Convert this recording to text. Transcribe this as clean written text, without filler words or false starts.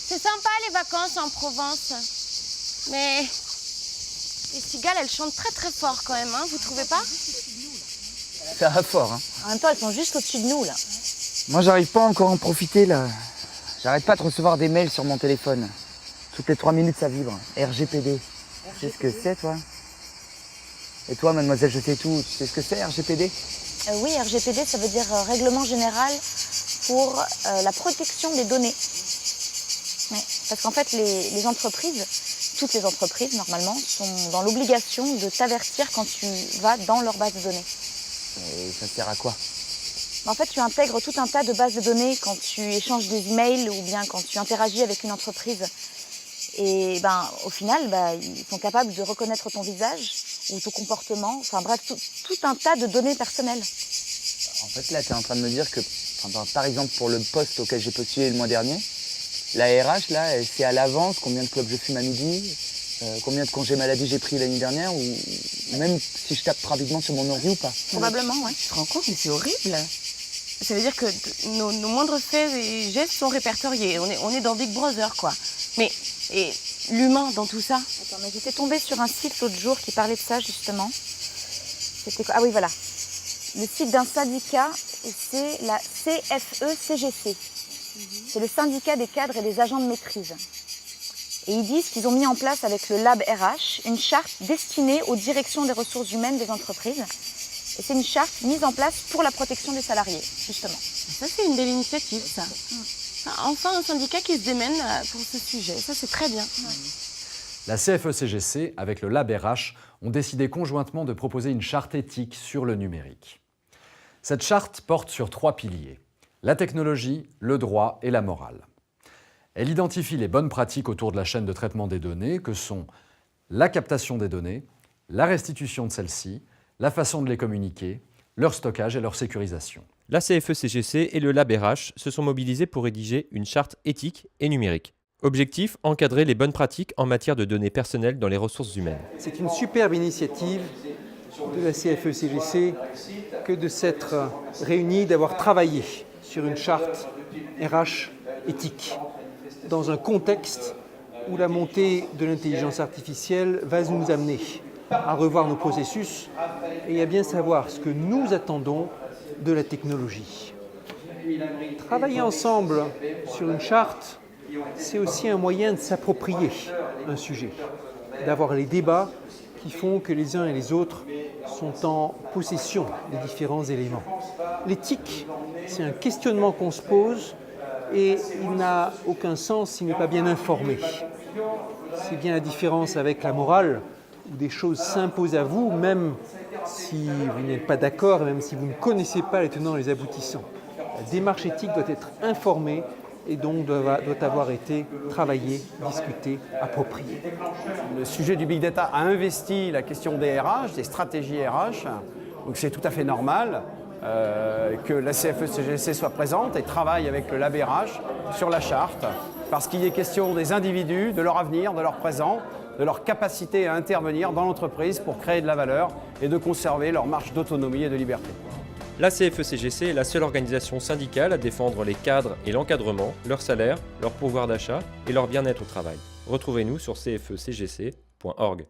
C'est sympa les vacances en Provence. Mais les cigales, elles chantent très très fort quand même, hein, vous trouvez pas? Ça va fort, hein. En même temps, elles sont juste au-dessus de nous, là. Moi, j'arrive pas encore à en profiter, là. J'arrête pas de recevoir des mails sur mon téléphone. Toutes les 3 minutes, ça vibre. RGPD. Tu sais ce que c'est, toi? Et toi, mademoiselle, je sais tout. Tu sais ce que c'est, RGPD? Oui, RGPD, ça veut dire Règlement Général pour la protection des données. Ouais, parce qu'en fait, les entreprises, toutes les entreprises, normalement, sont dans l'obligation de t'avertir quand tu vas dans leur base de données. Et ça sert à quoi? En fait, tu intègres tout un tas de bases de données quand tu échanges des emails ou bien quand tu interagis avec une entreprise. Et au final, ils sont capables de reconnaître ton visage ou ton comportement, enfin bref, tout un tas de données personnelles. En fait, là, tu es en train de me dire que, par exemple, pour le poste auquel j'ai postulé le mois dernier, la RH, là, elle sait à l'avance combien de clubs je fume à midi, combien de congés maladie j'ai pris l'année dernière, ou même si je tape rapidement sur mon ordi ou pas. Probablement, oui. Tu te rends compte, mais c'est horrible. Ça veut dire que nos moindres faits et gestes sont répertoriés. On est dans Big Brother, quoi. Mais et l'humain dans tout ça? Attends, mais j'étais tombée sur un site l'autre jour qui parlait de ça, justement. C'était quoi? Ah oui, voilà. Le site d'un syndicat, c'est la CFE-CGC. C'est le syndicat des cadres et des agents de maîtrise. Et ils disent qu'ils ont mis en place avec le Lab RH une charte destinée aux directions des ressources humaines des entreprises. Et c'est une charte mise en place pour la protection des salariés, justement. Ça, c'est une belle initiative, ça. Enfin, un syndicat qui se démène pour ce sujet. Ça, c'est très bien. Ouais. La CFE-CGC, avec le Lab RH, ont décidé conjointement de proposer une charte éthique sur le numérique. Cette charte porte sur 3 piliers: la technologie, le droit et la morale. Elle identifie les bonnes pratiques autour de la chaîne de traitement des données, que sont la captation des données, la restitution de celles-ci, la façon de les communiquer, leur stockage et leur sécurisation. La CFE-CGC et le Lab RH se sont mobilisés pour rédiger une charte éthique et numérique. Objectif, encadrer les bonnes pratiques en matière de données personnelles dans les ressources humaines. C'est une superbe initiative de la CFE-CGC que de s'être réunie, d'avoir travaillé sur une charte RH éthique, dans un contexte où la montée de l'intelligence artificielle va nous amener à revoir nos processus et à bien savoir ce que nous attendons de la technologie. Travailler ensemble sur une charte, c'est aussi un moyen de s'approprier un sujet, d'avoir les débats qui font que les uns et les autres sont en possession des différents éléments. L'éthique, c'est un questionnement qu'on se pose et il n'a aucun sens s'il n'est pas bien informé. C'est bien la différence avec la morale, où des choses s'imposent à vous, même si vous n'êtes pas d'accord, même si vous ne connaissez pas les tenants et les aboutissants. La démarche éthique doit être informée et donc doit avoir été travaillée, discutée, appropriée. Le sujet du big data a investi la question des RH, des stratégies RH, donc c'est tout à fait normal que la CFE-CGC soit présente et travaille avec le Lab RH sur la charte, parce qu'il est question des individus, de leur avenir, de leur présent, de leur capacité à intervenir dans l'entreprise pour créer de la valeur et de conserver leur marge d'autonomie et de liberté. La CFE-CGC est la seule organisation syndicale à défendre les cadres et l'encadrement, leur salaire, leur pouvoir d'achat et leur bien-être au travail. Retrouvez-nous sur cfecgc.org.